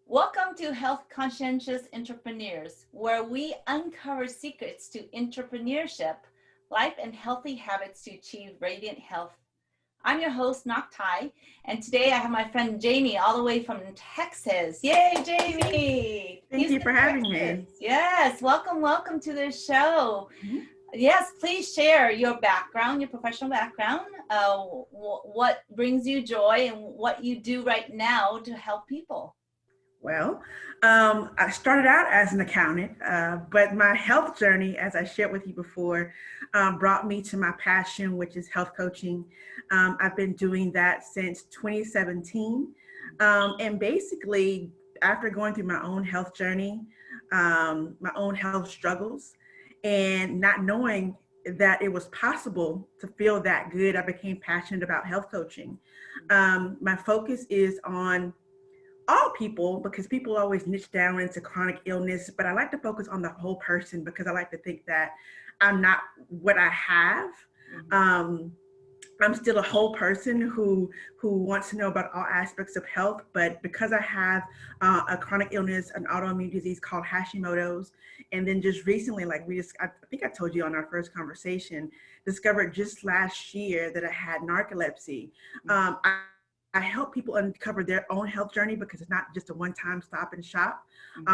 Welcome to Health Conscientious Entrepreneurs, where we uncover secrets to entrepreneurship, life, and healthy habits to achieve radiant health. I'm your host, Ngoc Tai, and today I have my friend Jamie, all the way from Texas. Yay, Jamie! Thank you for Houston, having Texas. me. Yes, welcome to the show. Mhm. Yes, please share your background, your professional background, what brings you joy, and what you do right now to help people. Well, I started out as an accountant, but my health journey, as I shared with you before, brought me to my passion, which is health coaching. I've been doing that since 2017. And basically, after going through my own health journey, my own health struggles, and not knowing that it was possible to feel that good, I became passionate about health coaching. My focus is on all people because people always niche down into chronic illness, but I like to focus on the whole person because I like to think that I'm not what I have. Um, I'm still a whole person who wants to know about all aspects of health, but because I have a chronic illness, an autoimmune disease called Hashimoto's, and then just recently, like I think I told you on our first conversation, discovered just last year that I had narcolepsy. I help people uncover their own health journey because it's not just a one-time stop and shop.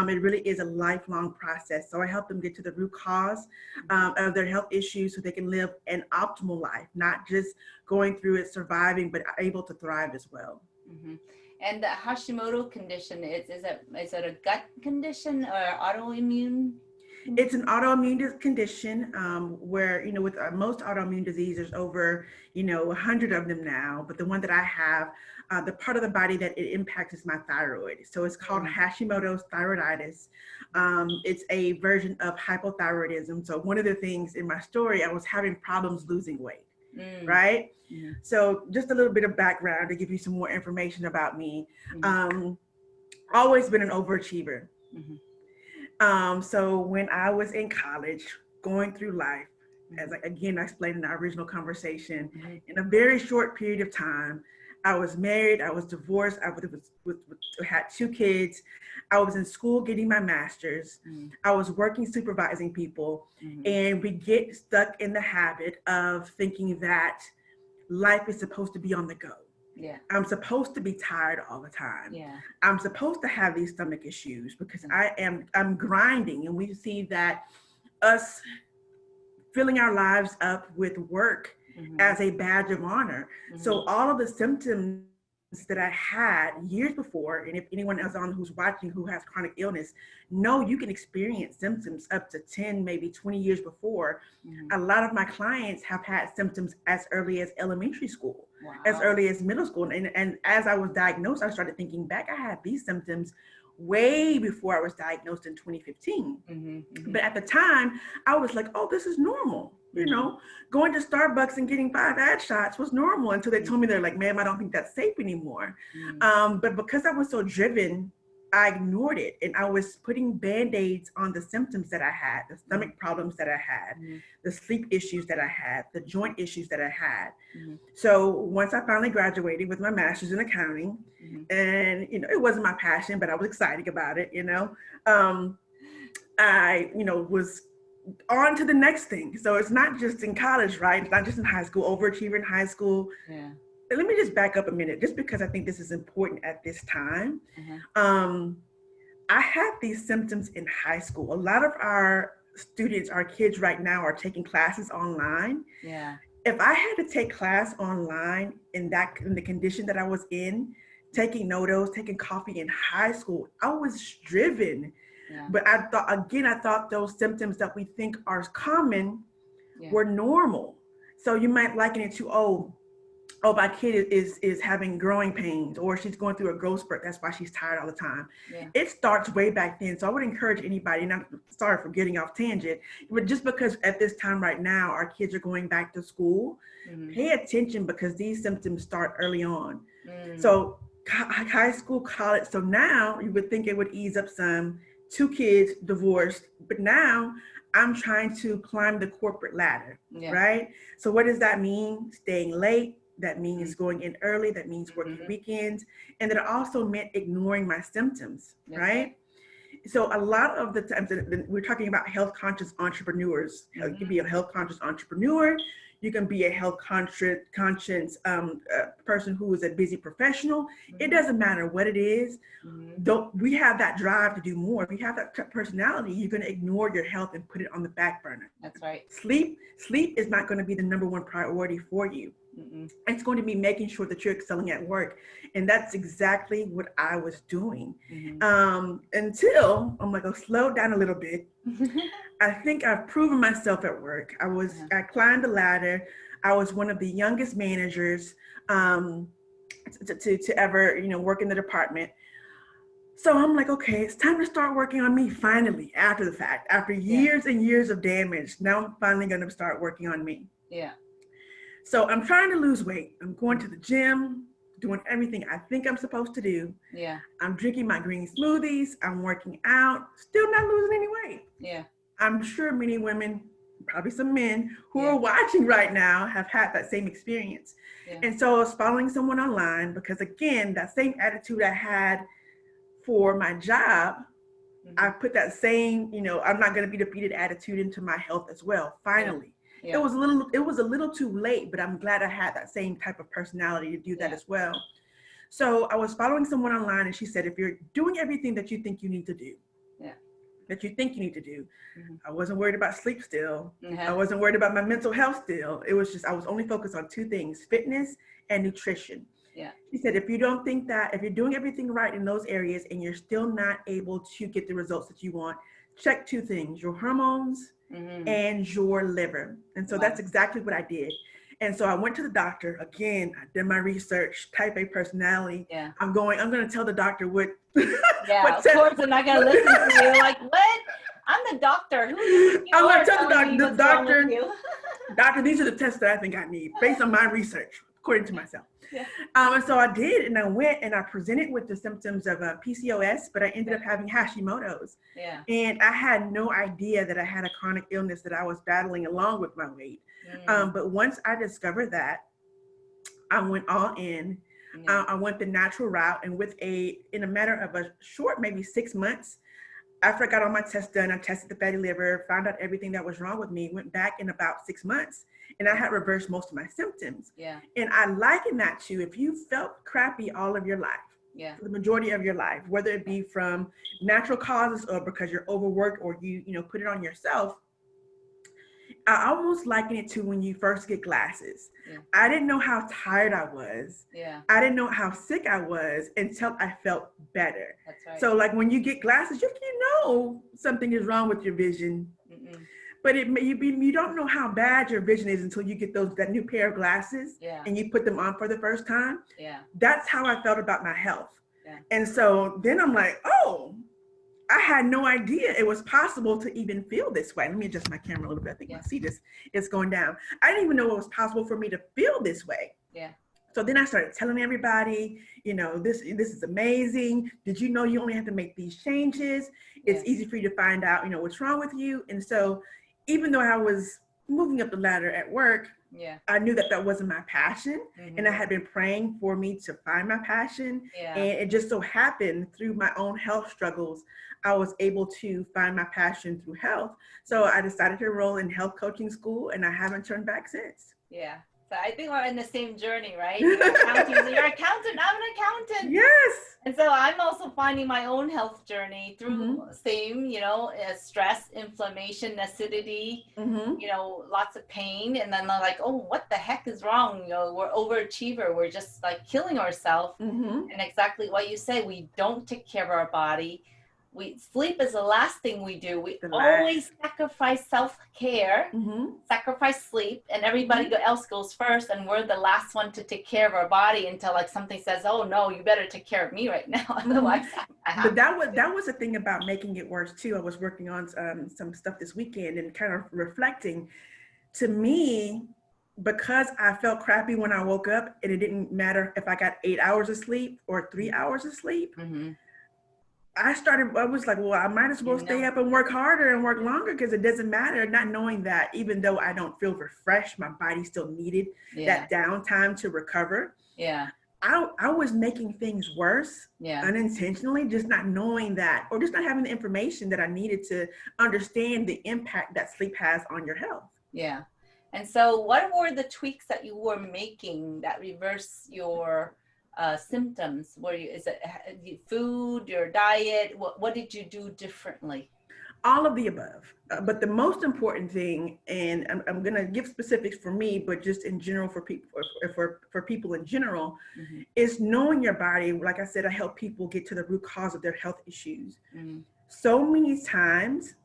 It really is a lifelong process. So I help them get to the root cause of their health issues so they can live an optimal life, not just going through it, surviving, but able to thrive as well. Mm-hmm. And the Hashimoto condition is it a gut condition or autoimmune It's an condition? autoimmune condition where, with most autoimmune diseases, there's over, 100 of them now. But the one that I have, the part of the body that it impacts is my thyroid. So it's called Hashimoto's thyroiditis. It's a version of hypothyroidism. So one of the things in my story, I was having problems losing weight, Mm. right? Mm-hmm. So just a little bit of background to give you some more information about me. Mm-hmm. Always been an overachiever. Mm-hmm. So when I was in college, going through life, as again I explained in our original conversation, Mm-hmm. in a very short period of time, I was married, I was divorced, had two kids, I was in school getting my master's, I was working supervising people, Mm-hmm. and we get stuck in the habit of thinking that life is supposed to be on the go. Yeah. I'm supposed to be tired all the time. Yeah. I'm supposed to have these stomach issues because Mm-hmm. I'm grinding, and we see that us filling our lives up with work Mm-hmm. as a badge of honor. Mm-hmm. So all of the symptoms that I had years before, and if anyone else on who's watching who has chronic illness, know you can experience symptoms up to 10, maybe 20 years before. Mm-hmm. A lot of my clients have had symptoms as early as elementary school, as Wow. early as middle school. And as I was diagnosed, I started thinking back, I had these symptoms way before I was diagnosed in 2015. Mm-hmm. Mm-hmm. But at the time, I was like, oh, this is normal. Mm-hmm. Going to Starbucks and getting 5 ad shots was normal until they Mm-hmm. told me, they're like, ma'am, I don't think that's safe anymore. Mm-hmm. But because I was so driven, I ignored it. And I was putting band-aids on the symptoms that I had, the stomach problems that I had, Mm-hmm. the sleep issues that I had, the joint issues that I had. Mm-hmm. So once I finally graduated with my master's in accounting, Mm-hmm. and, it wasn't my passion, but I was excited about it, um, I, was on to the next thing. So it's not just in college, right? It's not just in high school, overachiever in high school. Yeah. Let me just back up a minute, just because I think this is important at this time. Uh-huh. Um, I had these symptoms in high school. A lot of our students, our kids right now are taking classes online. Yeah. If I had to take class online in the condition that I was in, taking notos, taking coffee in high school, I was driven. Yeah. But I thought those symptoms that we think are common Yeah. were normal. So you might liken it to, my kid is having growing pains, or she's going through a growth spurt. That's why she's tired all the time. Yeah. It starts way back then. So I would encourage anybody, not sorry for getting off tangent, but just because at this time right now, our kids are going back to school, Mm-hmm. pay attention because these symptoms start early on. Mm-hmm. So high school, college. So now you would think it would ease up some, two kids divorced, but now I'm trying to climb the corporate ladder, Yeah. right? So what does that mean? Staying late, That means going in early. That means working weekends. And that also meant ignoring my symptoms, right? So a lot of the times we're talking about health conscious entrepreneurs. You can be a health conscious entrepreneur. You can be a health conscious person who is a busy professional. It doesn't matter what it is. Don't we have that drive to do more? If you have that personality, you're going to ignore your health and put it on the back burner. That's right. Sleep is not going to be the number one priority for you. It's going to be making sure that you're excelling at work. And that's exactly what I was doing. Until I'm like, oh, slow down a little bit. I think I've proven myself at work. I climbed the ladder. I was one of the youngest managers to ever, work in the department. So I'm like, okay, it's time to start working on me finally, after the fact, after years and years of damage. Now I'm finally going to start working on me. Yeah. So I'm trying to lose weight. I'm going to the gym, doing everything I think I'm supposed to do. Yeah. I'm drinking my green smoothies. I'm working out, still not losing any weight. Yeah. I'm sure many women, probably some men who are watching right now have had that same experience. Yeah. And so I was following someone online because, again, that same attitude I had for my job, I put that same, I'm not going to be defeated attitude into my health as well. Finally. Yeah. It was a little too late, but I'm glad I had that same type of personality to do that as well. So I was following someone online, and she said, if you're doing everything that you think you need to do, I wasn't worried about sleep still. I wasn't worried about my mental health still. It was just, I was only focused on two things, fitness and nutrition. Yeah. She said, if you don't think that, if you're doing everything right in those areas and you're still not able to get the results that you want, check two things, your hormones and your liver. And so that's exactly what I did. And so I went to the doctor. Again, I did my research, type A personality. Yeah. I'm going to tell the doctor what. Yeah, of course, I'm not going to listen to you. Like, what? I'm the doctor. Who you I'm going to tell the doctor, these are the tests that I think I need based on my research, according to myself. Yeah. And so I did, and I went and I presented with the symptoms of PCOS, but I ended up having Hashimoto's. Yeah. And I had no idea that I had a chronic illness that I was battling along with my weight. But once I discovered that, I went all in. Yeah. I went the natural route, and in a matter of a short, maybe 6 months, after I got all my tests done, I tested the fatty liver, found out everything that was wrong with me, went back in about 6 months, and I had reversed most of my symptoms. Yeah. And I liken that to if you felt crappy all of your life, for the majority of your life, whether it be from natural causes or because you're overworked or you put it on yourself, I almost liken it to when you first get glasses. Yeah. I didn't know how tired I was. Yeah. I didn't know how sick I was until I felt better. That's right. So like when you get glasses, you know something is wrong with your vision. But you don't know how bad your vision is until you get that new pair of glasses and you put them on for the first time. Yeah. That's how I felt about my health. Yeah. And so then I'm like, oh, I had no idea it was possible to even feel this way. Let me adjust my camera a little bit. I think you can see this. It's going down. I didn't even know it was possible for me to feel this way. Yeah. So then I started telling everybody, this is amazing. Did you know you only have to make these changes? It's easy for you to find out, what's wrong with you. And so even though I was moving up the ladder at work, I knew that wasn't my passion. And I had been praying for me to find my passion. Yeah. And it just so happened through my own health struggles, I was able to find my passion through health. So I decided to enroll in health coaching school, and I haven't turned back since. Yeah. So I think we're in the same journey, right? You're an accountant, I'm an accountant. Yes. And so I'm also finding my own health journey through same, stress, inflammation, acidity, lots of pain. And then they're like, oh, what the heck is wrong? We're overachiever. We're just like killing ourselves. And exactly what you say, we don't take care of our body. Sleep is the last thing we do. We always sacrifice self-care, sacrifice sleep, and everybody else goes first, and we're the last one to take care of our body until like something says, oh no, you better take care of me right now. Otherwise, but that was the thing about making it worse too. I was working on some stuff this weekend and kind of reflecting. To me, because I felt crappy when I woke up, and it didn't matter if I got 8 hours of sleep or 3 hours of sleep, I was like, well, I might as well stay up and work harder and work longer because it doesn't matter. Not knowing that even though I don't feel refreshed, my body still needed that downtime to recover. Yeah. I was making things worse Yeah. unintentionally, just not knowing that, or just not having the information that I needed to understand the impact that sleep has on your health. Yeah. And so what were the tweaks that you were making that reverse your symptoms? Is it food, your diet? What did you do differently? All of the above. But the most important thing, and I'm going to give specifics for me, but just in general for people, for people in general, is knowing your body. Like I said, I help people get to the root cause of their health issues. So many times,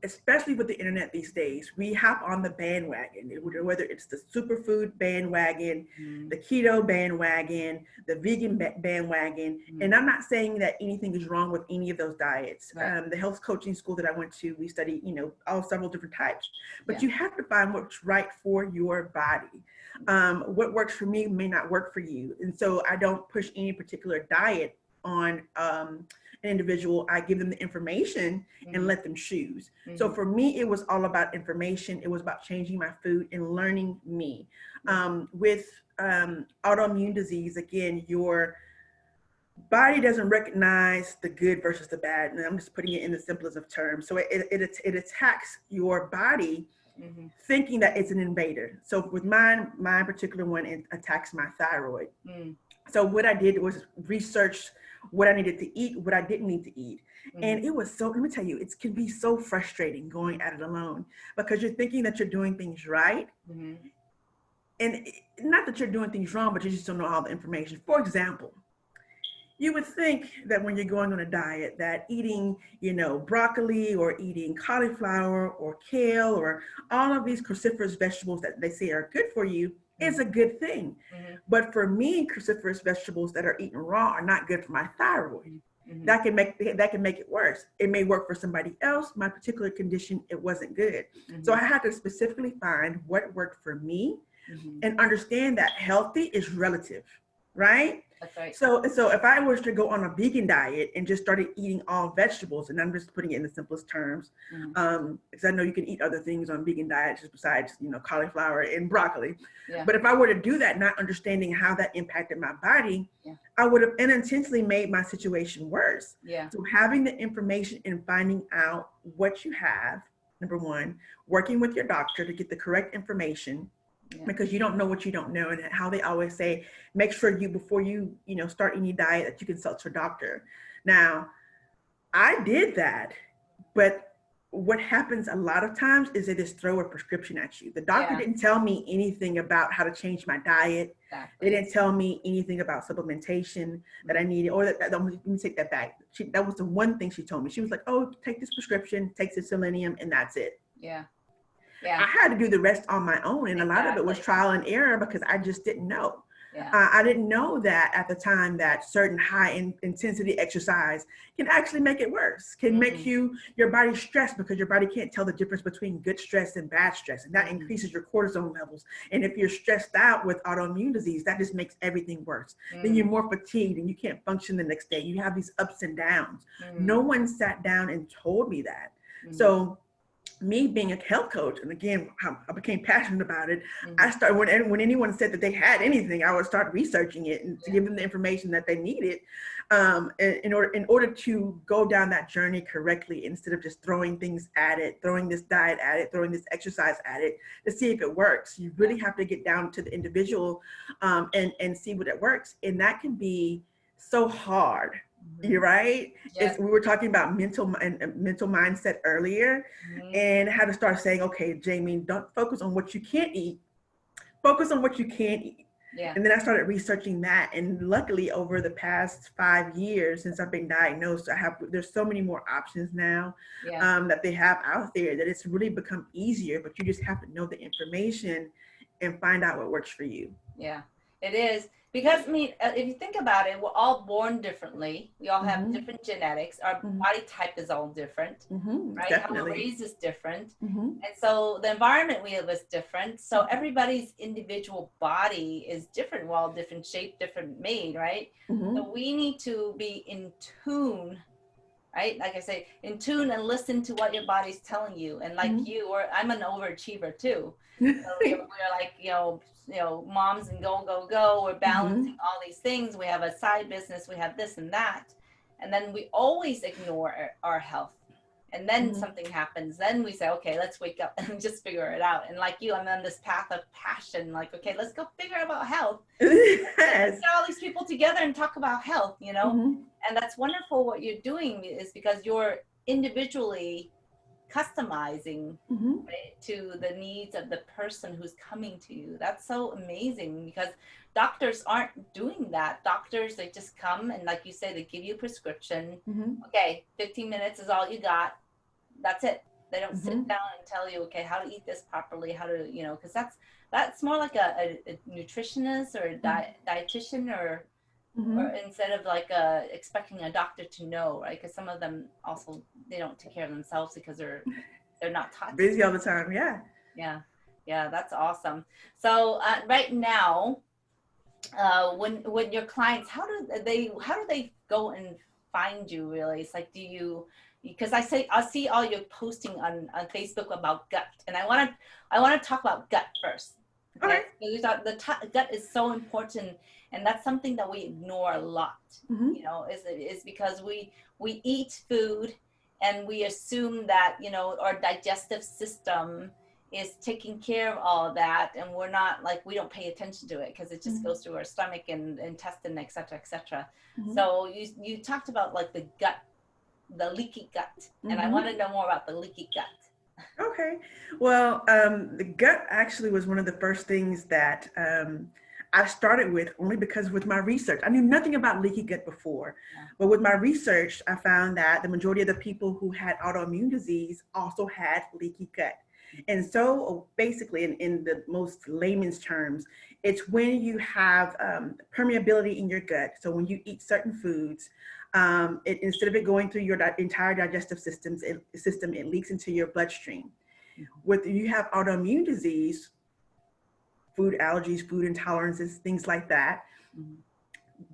especially with the internet these days, we hop on the bandwagon, whether it's the superfood bandwagon, the keto bandwagon, the vegan bandwagon. And I'm not saying that anything is wrong with any of those diets. Right. The health coaching school that I went to, we studied, several different types, but you have to find what's right for your body. What works for me may not work for you. And so I don't push any particular diet on an individual. I give them the information and let them choose. So for me, it was all about information. It was about changing my food and learning me. With autoimmune disease, again, your body doesn't recognize the good versus the bad. And I'm just putting it in the simplest of terms. So it attacks your body thinking that it's an invader. So with my particular one, it attacks my thyroid. So what I did was research what I needed to eat, what I didn't need to eat. And it was let me tell you, it can be so frustrating going at it alone because you're thinking that you're doing things right. And not that you're doing things wrong, but you just don't know all the information. For example, you would think that when you're going on a diet that eating, broccoli or eating cauliflower or kale or all of these cruciferous vegetables that they say are good for you is a good thing. But for me, cruciferous vegetables that are eaten raw are not good for my thyroid. That can make it worse. It may work for somebody else. My particular condition, it wasn't good. So I had to specifically find what worked for me and understand that healthy is relative, right? That's right. So if I was to go on a vegan diet and just started eating all vegetables, and I'm just putting it in the simplest terms, because I know you can eat other things on vegan diets besides, cauliflower and broccoli. But if I were to do that, not understanding how that impacted my body, I would have unintentionally made my situation worse. So having the information and finding out what you have, number one, working with your doctor to get the correct information. Because you don't know what you don't know, and how they always say, make sure before you start any diet that you consult your doctor. Now, I did that, but what happens a lot of times is they just throw a prescription at you. The doctor didn't tell me anything about how to change my diet. They didn't tell me anything about supplementation that I needed, or let me take that back. That was the one thing she told me. She was like, oh, take this prescription, take the selenium, and that's it. I had to do the rest on my own. And a lot of it was trial and error because I just didn't know. I didn't know that at the time that certain high intensity exercise can actually make it worse, can make your body stressed because your body can't tell the difference between good stress and bad stress. And that increases your cortisol levels. And if you're stressed out with autoimmune disease, that just makes everything worse. Then you're more fatigued and you can't function the next day. You have these ups and downs. No one sat down and told me that. So me being a health coach, and again, I became passionate about it. I started when anyone said that they had anything, I would start researching it and to give them the information that they needed, in order to go down that journey correctly, instead of just throwing things at it, throwing this diet at it, throwing this exercise at it to see if it works. You really have to get down to the individual, and see what it works, and that can be so hard. You're right. We were talking about mental mindset earlier, and how to start saying, okay, Jamie, don't focus on what you can't eat. Focus on what you can eat. And then I started researching that. And luckily over the past 5 years since I've been diagnosed, there's so many more options now that they have out there that it's really become easier, but you just have to know the information and find out what works for you. Yeah, it is. Because I mean, if you think about it, we're all born differently. We all have Mm-hmm. different genetics. Our Mm-hmm. body type is all different, Mm-hmm. right? How we're Definitely. raised is different. Mm-hmm. And so the environment we live is different. So everybody's individual body is different. We're all different shape, different made, right? Mm-hmm. So we need to be in tune, right? Like I say, in tune and listen to what your body's telling you. And like Mm-hmm. you, or I'm an overachiever too. So we're like, moms and go, go, go. We're Mm-hmm. balancing all these things. We have a side business. We have this and that. And then we always ignore our health. And then Mm-hmm. something happens. Then we say, okay, let's wake up and just figure it out. And like you, I'm on this path of passion. Like, okay, let's go figure out about health. Let's Yes. get all these people together and talk about health, Mm-hmm. And that's wonderful. What you're doing is because you're individually customizing, Mm-hmm. right, to the needs of the person who's coming to you. That's so amazing because doctors aren't doing that. Doctors, they just come and, like you say, they give you a prescription. Mm-hmm. Okay, 15 minutes is all you got. That's it. They don't Mm-hmm. sit down and tell you, okay, how to eat this properly, how to, because that's more like a nutritionist or a dietitian, or Mm-hmm. instead of like expecting a doctor to know, right? Because some of them also, they don't take care of themselves because they're not taught to. Busy all the time. Yeah. Yeah, that's awesome. So right now, when your clients, how do they go and find you? Really, it's like, because I see all your posting on Facebook about gut, and I want to talk about gut first. Okay, Okay. so we thought gut is so important, and that's something that we ignore a lot. Mm-hmm. Is because we eat food and we assume that our digestive system is taking care of all of that, and we're not, like, we don't pay attention to it because it just goes through our stomach and intestine, etc., etc. Mm-hmm. So you talked about like the gut, the leaky gut, and I want to know more about the leaky gut. Okay. Well, the gut actually was one of the first things that I started with, only because with my research, I knew nothing about leaky gut before. Yeah. But with my research, I found that the majority of the people who had autoimmune disease also had leaky gut. And so basically, in the most layman's terms, it's when you have permeability in your gut. So when you eat certain foods, instead of it going through your entire digestive system, it leaks into your bloodstream. With you have autoimmune disease, food allergies, food intolerances, things like that,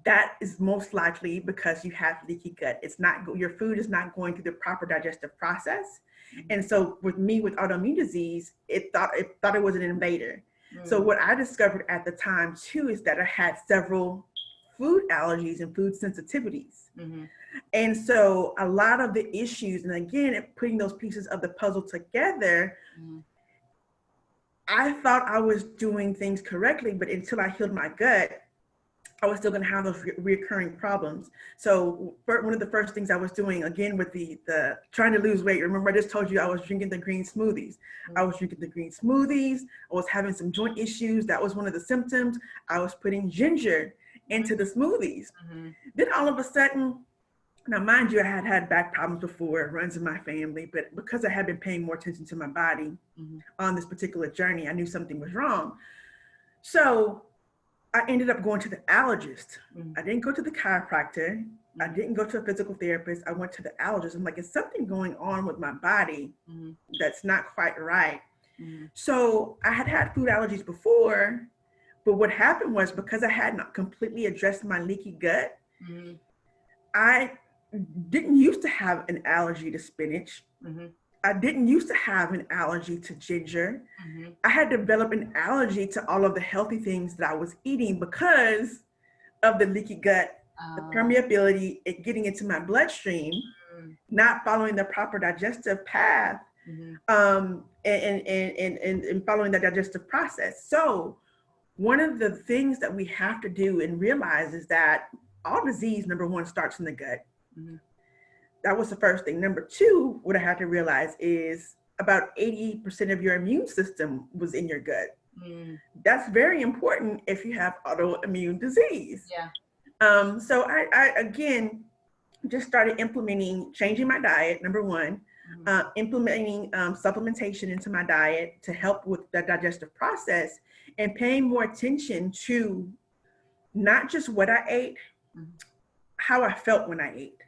that is most likely because you have leaky gut. It's not, your food is not going through the proper digestive process. And so with me with autoimmune disease, it thought it was an invader. So what I discovered at the time too is that I had several food allergies and food sensitivities. And so a lot of the issues, and again, putting those pieces of the puzzle together, I thought I was doing things correctly, but until I healed my gut, I was still going to have those reoccurring problems. So one of the first things I was doing, again, with the trying to lose weight, remember I just told you I was drinking the green smoothies. I was drinking the green smoothies. I was having some joint issues. That was one of the symptoms. I was putting ginger into the smoothies. Then all of a sudden, now mind you, I had had back problems before, it runs in my family, but because I had been paying more attention to my body on this particular journey, I knew something was wrong. So I ended up going to the allergist. I didn't go to the chiropractor. I didn't go to a physical therapist. I went to the allergist. I'm like, is something going on with my body that's not quite right? So I had had food allergies before, but what happened was, because I had not completely addressed my leaky gut, I didn't used to have an allergy to spinach. I didn't used to have an allergy to ginger. I had developed an allergy to all of the healthy things that I was eating because of the leaky gut, the permeability, it getting into my bloodstream, not following the proper digestive path, and following the digestive process. So one of the things that we have to do and realize is that all disease, number one, starts in the gut. That was the first thing. Number two, what I had to realize is about 80% of your immune system was in your gut. That's very important if you have autoimmune disease. So I again just started changing my diet, number one, implementing supplementation into my diet to help with the digestive process, and paying more attention to not just what I ate, how I felt when I ate.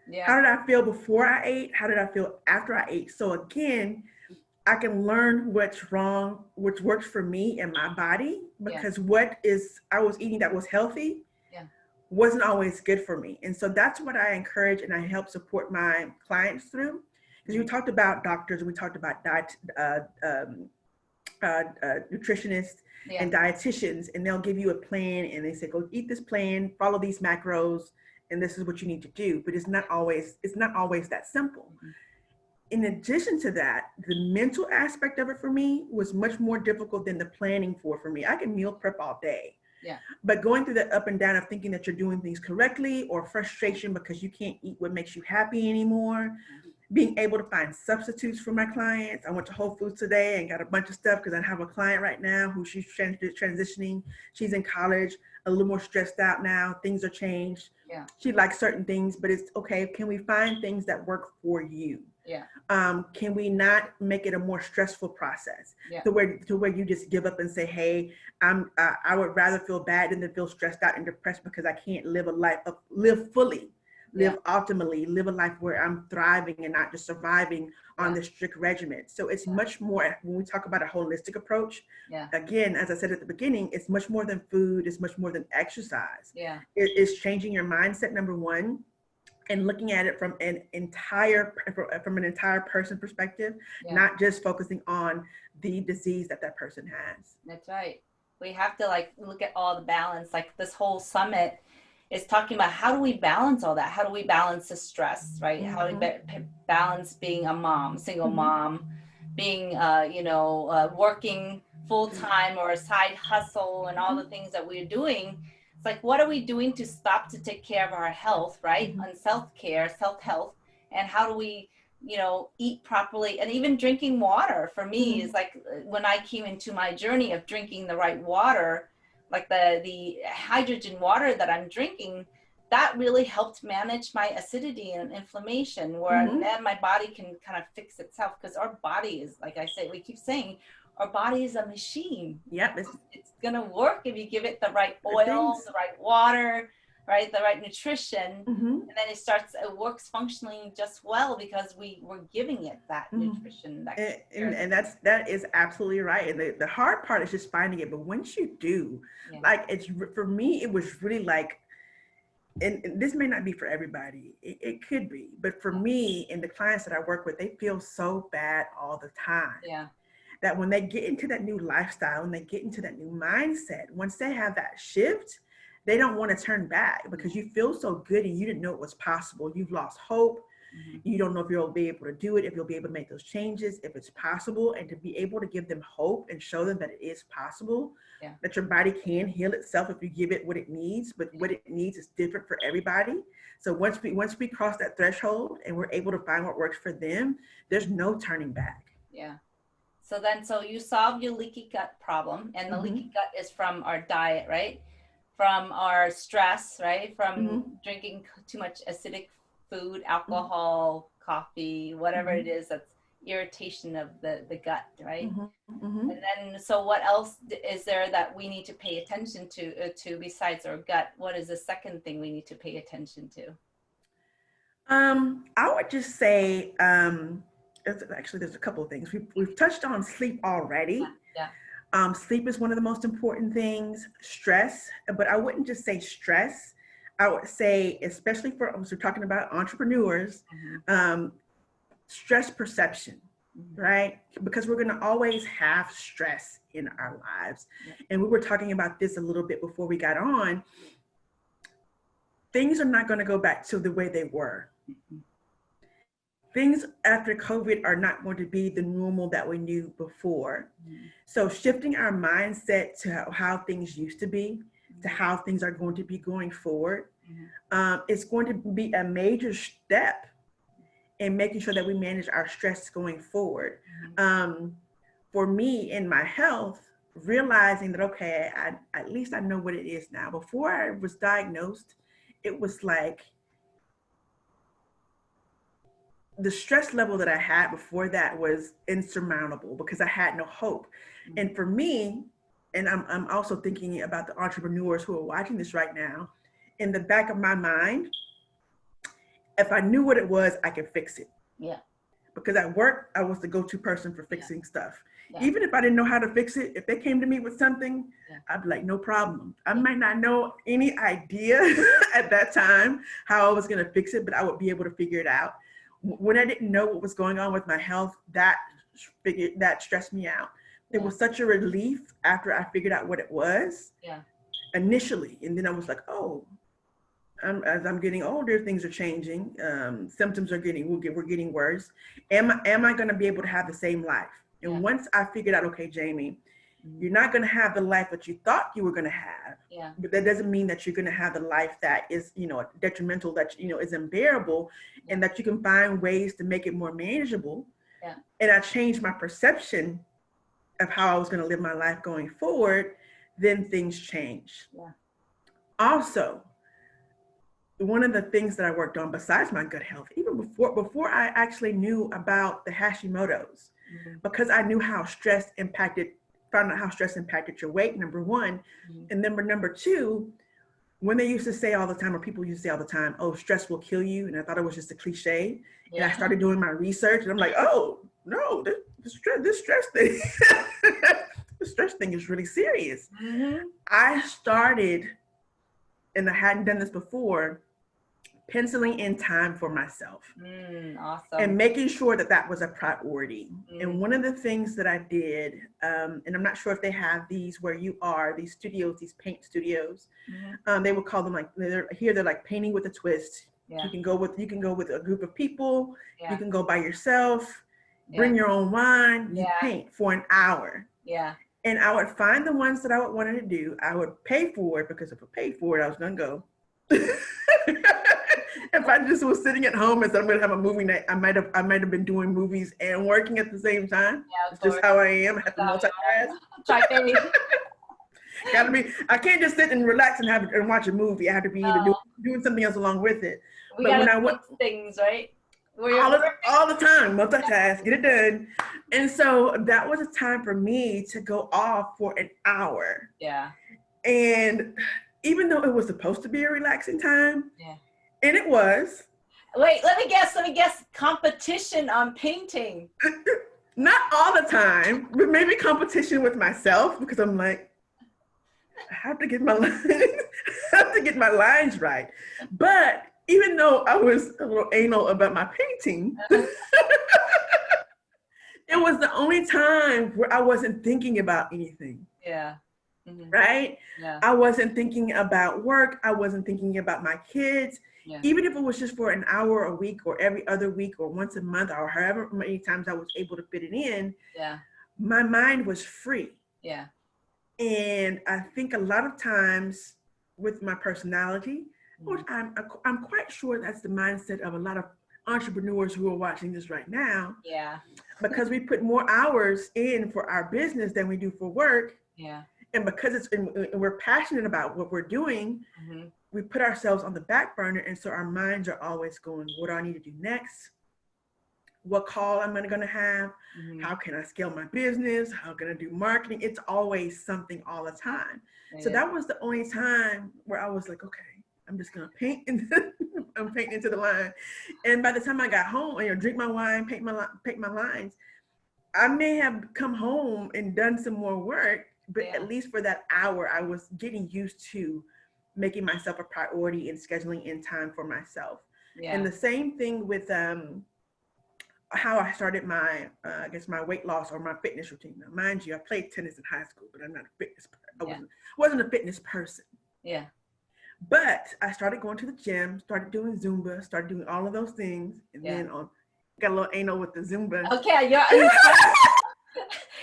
Yeah. How did I feel before I ate? How did I feel after I ate? So again, I can learn what's wrong, which works for me and my body, because what is I was eating that was healthy wasn't always good for me. And so that's what I encourage and I help support my clients through. Because we talked about doctors, we talked about nutritionists and dietitians, and they'll give you a plan and they say, go eat this plan, follow these macros, and this is what you need to do. But it's not always that simple. In addition to that, the mental aspect of it for me was much more difficult than the planning for me. I can meal prep all day. Yeah. But going through the up and down of thinking that you're doing things correctly, or frustration because you can't eat what makes you happy anymore, being able to find substitutes for my clients. I went to Whole Foods today and got a bunch of stuff because I have a client right now who she's transitioning. She's in college, a little more stressed out now. Things are changed. Yeah. She likes certain things, but it's okay. Can we find things that work for you? Yeah. Can we not make it a more stressful process to where you just give up and say, hey, I would rather feel bad than to feel stressed out and depressed because I can't live a life of live fully, live optimally, live a life where I'm thriving and not just surviving on this strict regimen. So it's much more, when we talk about a holistic approach, again, as I said at the beginning, it's much more than food, it's much more than exercise. It's changing your mindset, number one, and looking at it from an entire person perspective, not just focusing on the disease that person has. That's right. We have to like look at all the balance. Like this whole summit is talking about how do we balance all that? How do we balance the stress, right? How do we balance being a mom, single mom, being, working full time or a side hustle and all the things that we're doing. It's like, what are we doing to stop to take care of our health, right? And self-care, self-health, and how do we, eat properly, and even drinking water for me is like when I came into my journey of drinking the right water, like the hydrogen water that I'm drinking, that really helped manage my acidity and inflammation, where then my body can kind of fix itself, because our body is, like I say, we keep saying, our body is a machine. Yep. It's going to work if you give it the right oil, the right water, right, the right nutrition, and then it works functionally just well because we're giving it that nutrition. And that is absolutely right. And the hard part is just finding it. But once you do, like for me, it was really like, and this may not be for everybody, it could be, but for me and the clients that I work with, they feel so bad all the time. That when they get into that new lifestyle and they get into that new mindset, once they have that shift, they don't want to turn back, because you feel so good and you didn't know it was possible. You've lost hope. You don't know if you'll be able to do it, if you'll be able to make those changes, if it's possible, and to be able to give them hope and show them that it is possible, that your body can heal itself if you give it what it needs, but what it needs is different for everybody. So once we cross that threshold and we're able to find what works for them, there's no turning back. So you solve your leaky gut problem, and the leaky gut is from our diet, right? From our stress, right? From drinking too much acidic food, alcohol, coffee, whatever it is that's irritation of the gut, right? And then, so what else is there that we need to pay attention to besides our gut? What is the second thing we need to pay attention to? I would just say, actually, there's a couple of things. We've touched on sleep already. Sleep is one of the most important things. Stress, but I wouldn't just say stress. I would say, especially for us, we're talking about entrepreneurs, stress perception, right? Because we're going to always have stress in our lives. And we were talking about this a little bit before we got on. Things are not going to go back to the way they were. Things after COVID are not going to be the normal that we knew before. So shifting our mindset to how things used to be, to how things are going to be going forward, it's going to be a major step in making sure that we manage our stress going forward. For me, in my health, realizing that, okay, at least I know what it is now. Before I was diagnosed, it was like, the stress level that I had before that was insurmountable because I had no hope. And for me, and I'm also thinking about the entrepreneurs who are watching this right now. In the back of my mind, if I knew what it was, I could fix it. Yeah. Because at work, I was the go-to person for fixing stuff. Yeah. Even if I didn't know how to fix it, if they came to me with something, I'd be like, no problem. I might not know any idea at that time how I was going to fix it, but I would be able to figure it out. When I didn't know what was going on with my health, that stressed me out. It was such a relief after I figured out what it was initially. And then I was like, oh, as I'm getting older, things are changing. Symptoms are we're getting worse. Am I going to be able to have the same life? And once I figured out, okay, Jamie, you're not going to have the life that you thought you were going to have. Yeah. But that doesn't mean that you're going to have the life that is, detrimental, that, is unbearable, and that you can find ways to make it more manageable. Yeah. And I changed my perception of how I was going to live my life going forward. Then things changed. Yeah. Also, one of the things that I worked on besides my gut health, even before I actually knew about the Hashimoto's, because I knew how found out how stress impacted your weight, number one. And number two, when they used to say all the time, or people used to say all the time, oh, stress will kill you. And I thought it was just a cliche. And I started doing my research and I'm like, oh, no, this stress thing, the stress thing is really serious. I started, and I hadn't done this before, penciling in time for myself. Awesome. And making sure that was a priority. And one of the things that I did, and I'm not sure if they have these where you are, these studios, these paint studios, they would call them they're like painting with a twist. Yeah. You can go with a group of people. Yeah. You can go by yourself, bring your own wine, you paint for an hour. Yeah. And I would find the ones that I would wanted to do. I would pay for it, because if I paid for it, I was going to go. If I just was sitting at home and said I'm going to have a movie night, I might have been doing movies and working at the same time. Yeah, it's just how I am. I have to multitask. Gotta be. I can't just sit and relax and watch a movie. I have to be either doing something else along with it. But when I went things right. All the time, multitask, get it done. And so that was a time for me to go off for an hour. Yeah. And even though it was supposed to be a relaxing time, and it was. Wait, let me guess. Competition on painting. Not all the time, but maybe competition with myself, because I'm like, I have to get my lines right. But even though I was a little anal about my painting, it was the only time where I wasn't thinking about anything. Yeah. Right? Yeah. I wasn't thinking about work. I wasn't thinking about my kids. Yeah. Even if it was just for an hour a week, or every other week, or once a month, or however many times I was able to fit it in, my mind was free. Yeah. And I think a lot of times with my personality, which I'm quite sure that's the mindset of a lot of entrepreneurs who are watching this right now. Yeah. Because we put more hours in for our business than we do for work. Yeah. And because we're passionate about what we're doing, we put ourselves on the back burner. And so our minds are always going, what do I need to do next? What call am I going to have? How can I scale my business? How can I do marketing? It's always something all the time. Yeah. So that was the only time where I was like, okay, I'm just going to paint. I'm painting into the line. And by the time I got home, drink my wine, paint my lines, I may have come home and done some more work, but at least for that hour, I was getting used to making myself a priority and scheduling in time for myself. Yeah. And the same thing with how I started my, my weight loss or my fitness routine. Now, mind you, I played tennis in high school, but I'm not a fitness person. I wasn't a fitness person. Yeah. But I started going to the gym, started doing Zumba, started doing all of those things. And then got a little anal with the Zumba. Okay, you're in front.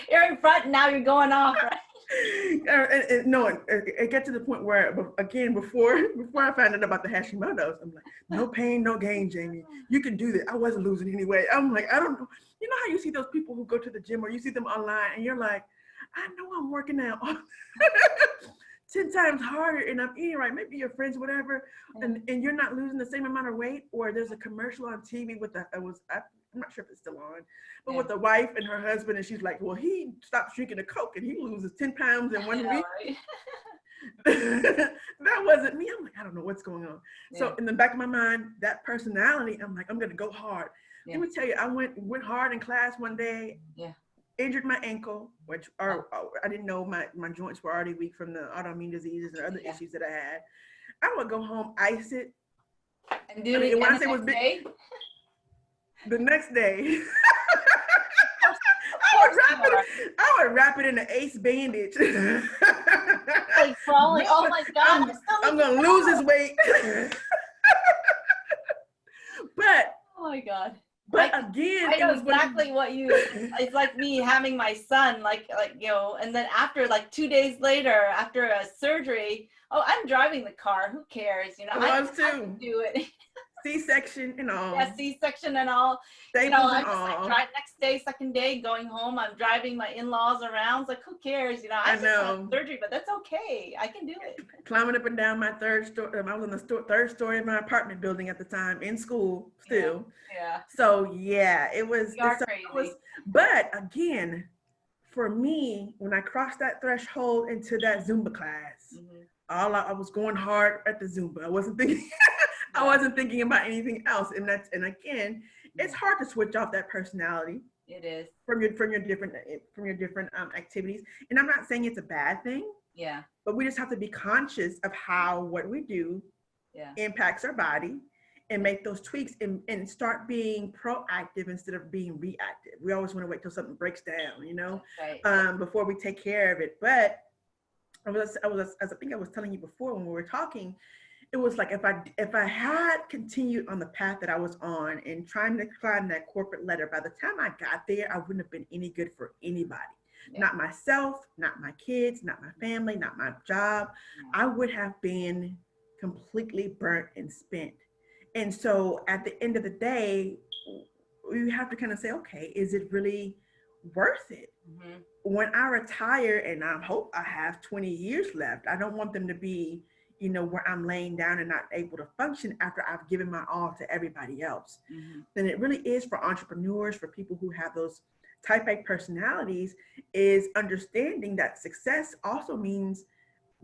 You're in front, now you're going off, right? It got to the point where, again, before I found out about the Hashimoto's, I'm like, no pain, no gain, Jamie. You can do this. I wasn't losing anyway. I'm like, I don't know. You know how you see those people who go to the gym, or you see them online and you're like, I know I'm working out 10 times harder and I'm eating right. Maybe your friends, whatever, and you're not losing the same amount of weight, or there's a commercial on TV with I'm not sure if it's still on, but Yeah. with the wife and her husband, and she's like, well, he stops drinking the Coke and he loses 10 pounds in 1 week. Right? That wasn't me. I'm like, I don't know what's going on. Yeah. So in the back of my mind, that personality, I'm like, I'm gonna go hard. Yeah. Let me tell you, I went hard in class one day. Yeah. Injured my ankle, which I didn't know my joints were already weak from the autoimmune diseases and other issues that I had. I would go home, ice it, and do it when I the say it was next big, day. the next day. I would wrap it in an ace bandage. Like crawling. Oh my God! I'm gonna lose this weight. But oh my God. But again, I know exactly what you. It's like me having my son, like and then after 2 days later, after a surgery, oh, I'm driving the car. Who cares? I can do it. C-section and all. Yeah, C-section and all. Staples I'm and just all. like next day, second day, going home. I'm driving my in-laws around. It's like, who cares? I just had surgery, but that's okay. I can do it. Climbing up and down my third story. I was on the third story of my apartment building at the time, in school still. Yeah. So yeah, it was. Crazy. But again, for me, when I crossed that threshold into that Zumba class, I was going hard at the Zumba. I wasn't thinking. I wasn't thinking about anything else, and again, it's hard to switch off that personality. It is from your different activities, and I'm not saying it's a bad thing. Yeah. But we just have to be conscious of how what we do impacts our body, and make those tweaks and start being proactive instead of being reactive. We always want to wait till something breaks down, right. Before we take care of it. But I think I was telling you before when we were talking. It was like if I had continued on the path that I was on and trying to climb that corporate ladder, by the time I got there, I wouldn't have been any good for anybody. Yeah. Not myself, not my kids, not my family, not my job. Yeah. I would have been completely burnt and spent. And so at the end of the day, you have to kind of say, okay, is it really worth it? Mm-hmm. When I retire, and I hope I have 20 years left, I don't want them to be where I'm laying down and not able to function after I've given my all to everybody else. Mm-hmm. Then it really is for entrepreneurs, for people who have those type A personalities, is understanding that success also means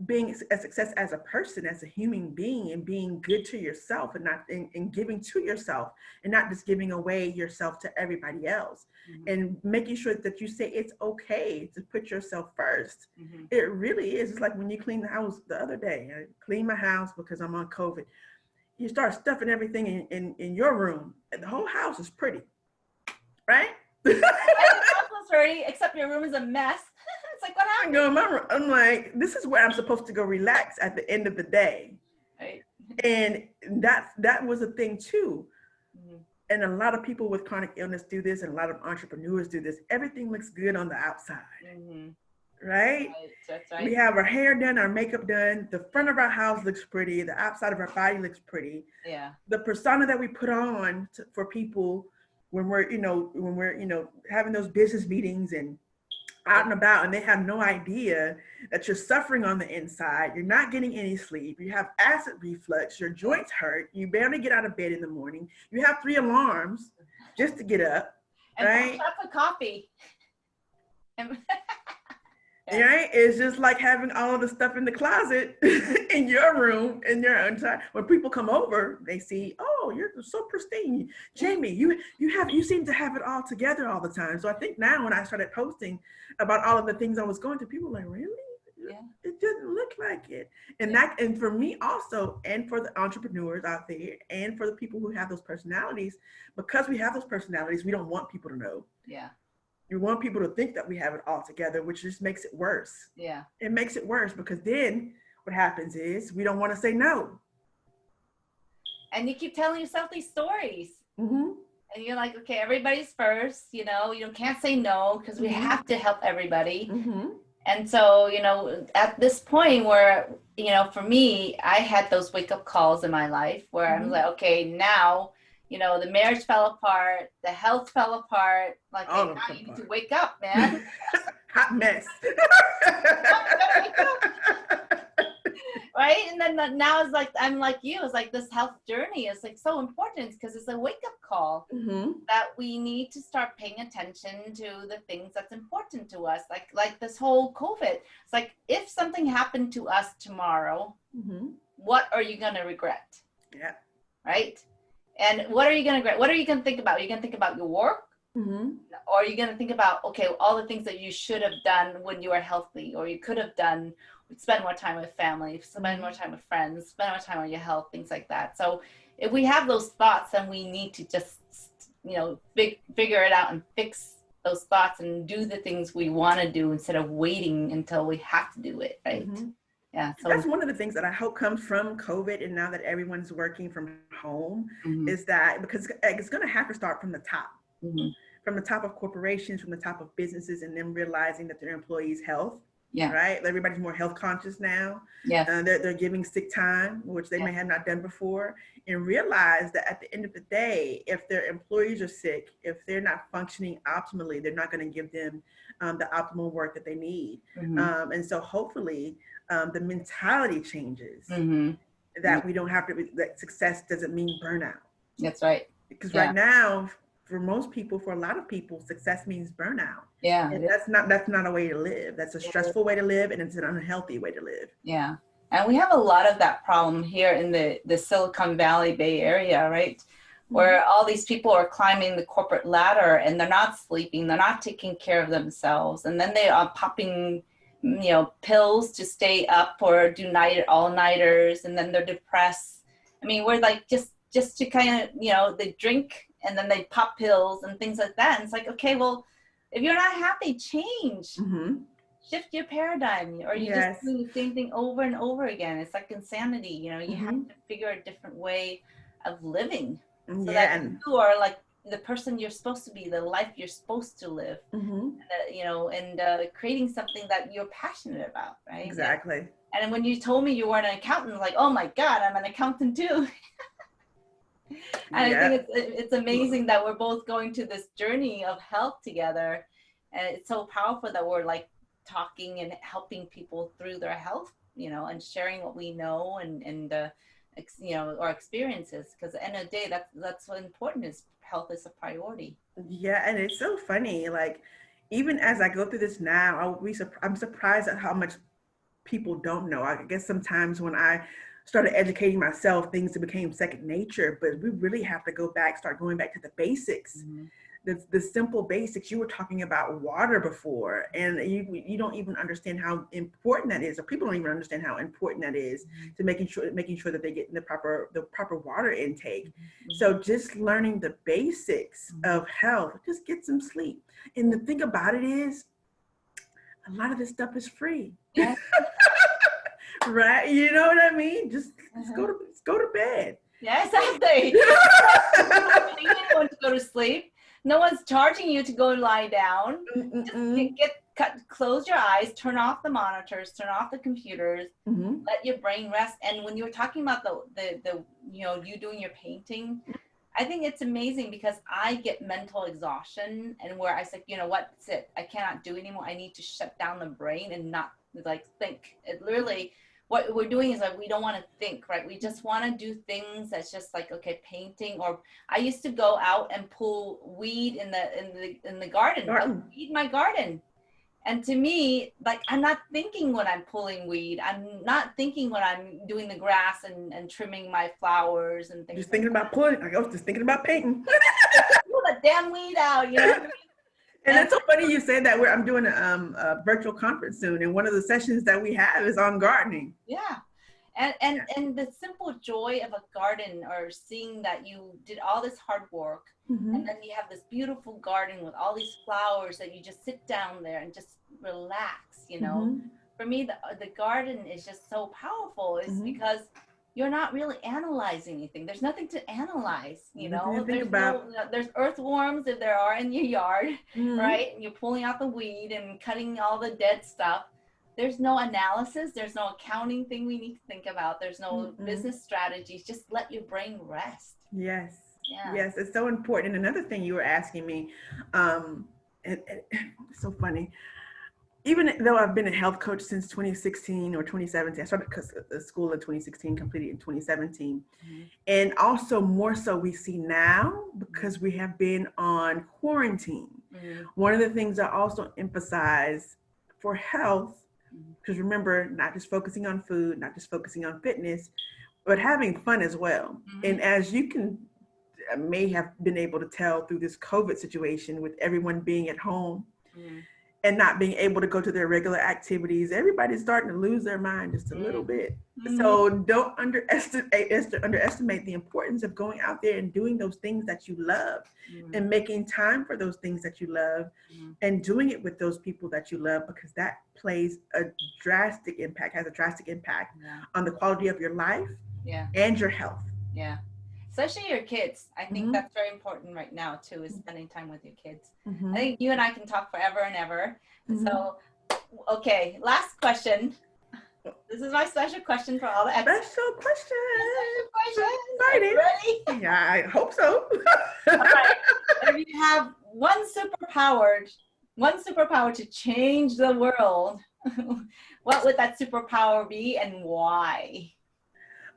being a success as a person, as a human being, and being good to yourself, and not and giving to yourself, and not just giving away yourself to everybody else. Mm-hmm. And making sure that you say it's okay to put yourself first. Mm-hmm. It really is. It's like when you clean the house the other day. I cleaned my house because I'm on COVID. You start stuffing everything in your room, and the whole house is pretty, right? The house is pretty, except your room is a mess. It's like, what happened? I'm like, this is where I'm supposed to go relax at the end of the day. Right. And that was a thing too. Mm-hmm. And a lot of people with chronic illness do this, and a lot of entrepreneurs do this. Everything looks good on the outside. Mm-hmm. Right? That's right. We have our hair done, our makeup done. The front of our house looks pretty. The outside of our body looks pretty. Yeah. The persona that we put on for people when we're having those business meetings and out and about, and they have no idea that you're suffering on the inside. You're not getting any sleep. You have acid reflux. Your joints hurt. You barely get out of bed in the morning. You have 3 alarms just to get up. And right? 4 shots of coffee. Right? It's just like having all of the stuff in the closet in your room, in your own time. When people come over, they see, oh, you're so pristine. Jamie, you seem to have it all together all the time. So I think now when I started posting about all of the things I was going through, people were like, really? Yeah. It didn't look like it. And and for me also, and for the entrepreneurs out there, and for the people who have those personalities, because we have those personalities, we don't want people to know. Yeah. You want people to think that we have it all together, which just makes it worse. Yeah. It makes it worse because then what happens is we don't want to say no. And you keep telling yourself these stories. Mm-hmm. And you're like, okay, everybody's first, you can't say no because we have to help everybody. Mm-hmm. And so, at this point where, for me, I had those wake up calls in my life where I'm like, okay, now, the marriage fell apart, the health fell apart. Like, hey, now you need to wake up, man. Hot mess. Right. And then now it's like, I'm like you, it's like this health journey is like so important because it's a wake up call that we need to start paying attention to the things that's important to us. Like this whole COVID, it's like, if something happened to us tomorrow, what are you going to regret? Yeah. Right. And what are you going to regret? What are you going to think about? Are you going to think about your work? Or are you going to think about, okay, all the things that you should have done when you were healthy, or you could have done, spend more time with family, spend more time with friends, spend more time on your health, things like that. So if we have those thoughts, then we need to just, figure it out and fix those thoughts and do the things we want to do instead of waiting until we have to do it, right? Yeah. So that's one of the things that I hope comes from COVID, and now that everyone's working from home, is that because it's going to have to start from the top. From the top of corporations, from the top of businesses, and them realizing that their employees' health, right? Everybody's more health conscious now. Yes. They're giving sick time, which they may have not done before, and realize that at the end of the day, if their employees are sick, if they're not functioning optimally, they're not going to give them the optimal work that they need. And so hopefully the mentality changes, that we don't have to, that success doesn't mean burnout. That's right. Because right now, for most people, for a lot of people, success means burnout. Yeah. And that's not a way to live. That's a stressful way to live, and it's an unhealthy way to live. Yeah. And we have a lot of that problem here in the Silicon Valley Bay Area, right? Where all these people are climbing the corporate ladder and they're not sleeping, they're not taking care of themselves. And then they are popping, pills to stay up or do all-nighters, and then they're depressed. I mean, we're like, just to kind of, they drink and then they pop pills and things like that. And it's like, okay, well, if you're not happy, change. Shift your paradigm, or you just do the same thing over and over again. It's like insanity. You have to figure a different way of living so that you are like the person you're supposed to be, the life you're supposed to live, and creating something that you're passionate about, right? Exactly. And when you told me you were an accountant, like, oh my God, I'm an accountant too. And I think it's amazing that we're both going to this journey of health together. And it's so powerful that we're like talking and helping people through their health, and sharing what we know and our experiences. Because at the end of the day, that's what important is. Health is a priority. Yeah. And it's so funny. Like, even as I go through this now, I'm surprised at how much people don't know. I guess sometimes when I started educating myself, things became second nature, but we really have to start going back to the basics, the simple basics. You were talking about water before, and you don't even understand how important that is, or people don't even understand how important that is to making sure that they get the proper water intake. So just learning the basics of health, just get some sleep. And the thing about it is, a lot of this stuff is free. Right, you know what I mean? Just go to bed. Yeah, exactly. No one's paying anyone to go to sleep. No one's charging you to go lie down. Just close your eyes, turn off the monitors, turn off the computers, let your brain rest. And when you were talking about the you doing your painting, I think it's amazing because I get mental exhaustion, and where I said, that's it. I cannot do anymore. I need to shut down the brain and not like think. It literally, what we're doing is like, we don't want to think, right? We just want to do things that's just like, okay, painting. Or I used to go out and pull weed in the garden. Weed my garden. And to me, like, I'm not thinking when I'm pulling weed. I'm not thinking when I'm doing the grass and trimming my flowers and things. Just thinking about pulling. I was just thinking about painting. Pull the damn weed out, And it's so funny you say that. I'm doing a virtual conference soon, and one of the sessions that we have is on gardening. Yeah. And the simple joy of a garden, or seeing that you did all this hard work, and then you have this beautiful garden with all these flowers that you just sit down there and just relax, For me, the garden is just so powerful. It's because you're not really analyzing anything. There's nothing to analyze, There's earthworms, if there are, in your yard, right? And you're pulling out the weed and cutting all the dead stuff. There's no analysis. There's no accounting thing we need to think about. There's no business strategies. Just let your brain rest. Yes. Yeah. Yes, it's so important. And another thing you were asking me, and it's so funny. even though I've been a health coach since 2016 or 2017, I started school in 2016, completed in 2017. Mm-hmm. And also more so we see now because we have been on quarantine. Mm-hmm. One of the things I also emphasize for health, Mm-hmm. because remember, not just focusing on food, not just focusing on fitness, but having fun as well. Mm-hmm. And as you can may have been able to tell through this COVID situation with everyone being at home, Mm-hmm. and not being able to go to their regular activities, everybody's starting to lose their mind just a little bit. Mm-hmm. So don't underestimate the importance of going out there and doing those things that you love, Mm-hmm. and making time for those things that you love, Mm-hmm. and doing it with those people that you love, because that has a drastic impact Yeah. on the quality of your life Yeah. and your health. Yeah. Especially your kids. I think Mm-hmm. that's very important right now too, is spending time with your kids. Mm-hmm. I think you and I can talk forever and ever. Mm-hmm. So, okay, last question. This is my special question for all the experts. Special question. Are you ready? Yeah, I hope so. All right. If you have one superpower to change the world, what would that superpower be and why?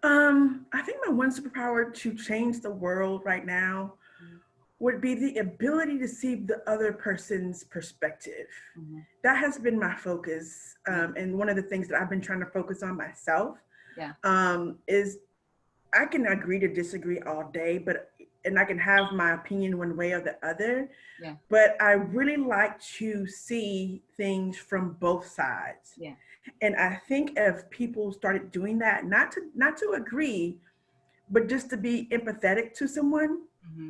I think my one superpower to change the world right now would be the ability to see the other person's perspective. Mm-hmm. That has been my focus. And one of the things that I've been trying to focus on myself, is I can agree to disagree all day, and I can have my opinion one way or the other. Yeah. But I really like to see things from both sides. Yeah. And I think if people started doing that, not to agree, but just to be empathetic to someone, Mm-hmm.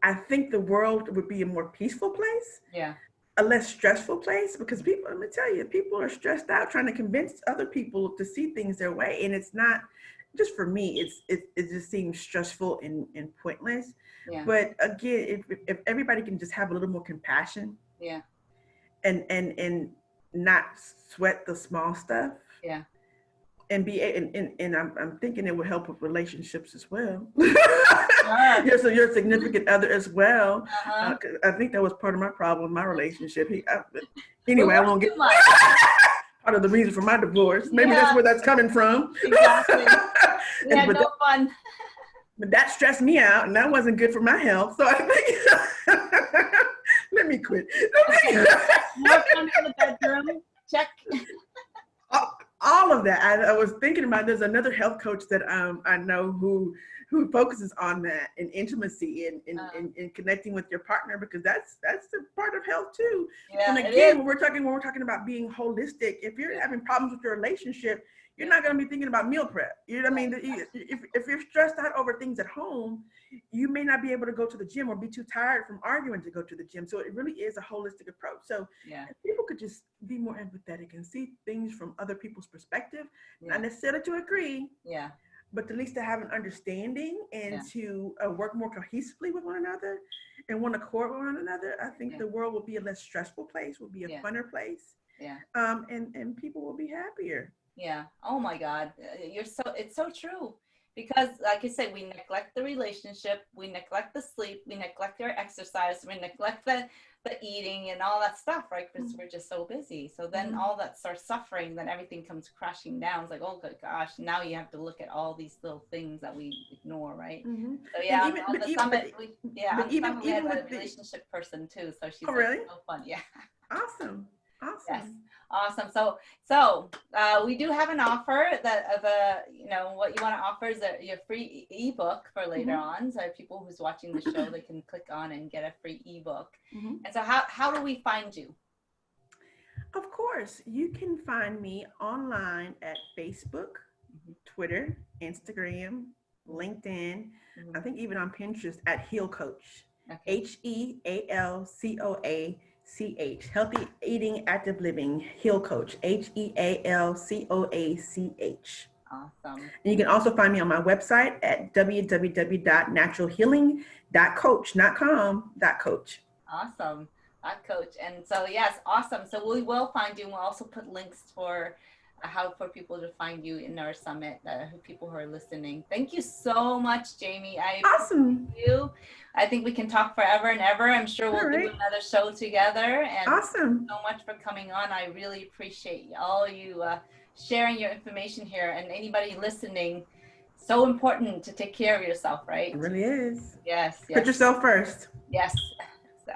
I think the world would be a more peaceful place. Yeah. A less stressful place, because people, let me tell you, people are stressed out trying to convince other people to see things their way. And it's not just for me, it just seems stressful and pointless. Yeah. But again, if everybody can just have a little more compassion, Yeah. and not sweat the small stuff. Yeah. And I'm thinking it would help with relationships as well. Sure. So your significant other as well. Uh-huh. I think that was part of my problem, my relationship. Anyway, I won't get part of the reason for my divorce. Maybe that's where that's coming from. Exactly. We had no fun. But that stressed me out, and that wasn't good for my health. So I think let me quit. More fun in the bedroom. Check. All of that. I was thinking about, there's another health coach that I know who focuses on that, and intimacy and connecting with your partner, because that's a part of health too. Yeah, and again, when we're talking about being holistic, if you're having problems with your relationship, you're not going to be thinking about meal prep. You know what I mean? If you're stressed out over things at home, you may not be able to go to the gym, or be too tired from arguing to go to the gym. So it really is a holistic approach. So if people could just be more empathetic and see things from other people's perspective, not necessarily to agree, but at least to have an understanding, and to work more cohesively with one another and one accord with one another, I think the world will be a less stressful place, will be a funner place. And people will be happier. Yeah. Oh my God. It's so true. Because like I said, we neglect the relationship, we neglect the sleep, we neglect our exercise, we neglect the eating and all that stuff, right? Because we're just so busy. So then all that starts suffering, then everything comes crashing down. It's like, oh good gosh, now you have to look at all these little things that we ignore, right? So we had a relationship person too. So she's really? so fun. Yeah. Awesome. Yes. Awesome. So we do have an offer what you want to offer is your free ebook for later on. So people who's watching the show, they can click on and get a free ebook. And so how do we find you? Of course, you can find me online at Facebook, Twitter, Instagram, LinkedIn. I think even on Pinterest at Heal Coach. HEALCOACH. Healthy Eating, Active Living, Heal Coach. HEALCOACH. Awesome. And you can also find me on my website at www.naturalhealing.coach, not com, .coach. Awesome. Coach. And so, yes, awesome. So we will find you, and we'll also put links for how for people to find you in our summit, people who are listening. Thank you so much, Jamie. I Awesome. appreciate you. I think we can talk forever and ever. I'm sure we'll do another show together. And awesome. Thank you so much for coming on. I really appreciate all you sharing your information here, and anybody listening. So important to take care of yourself, right? It really is. Yes. Put yourself first. Yes.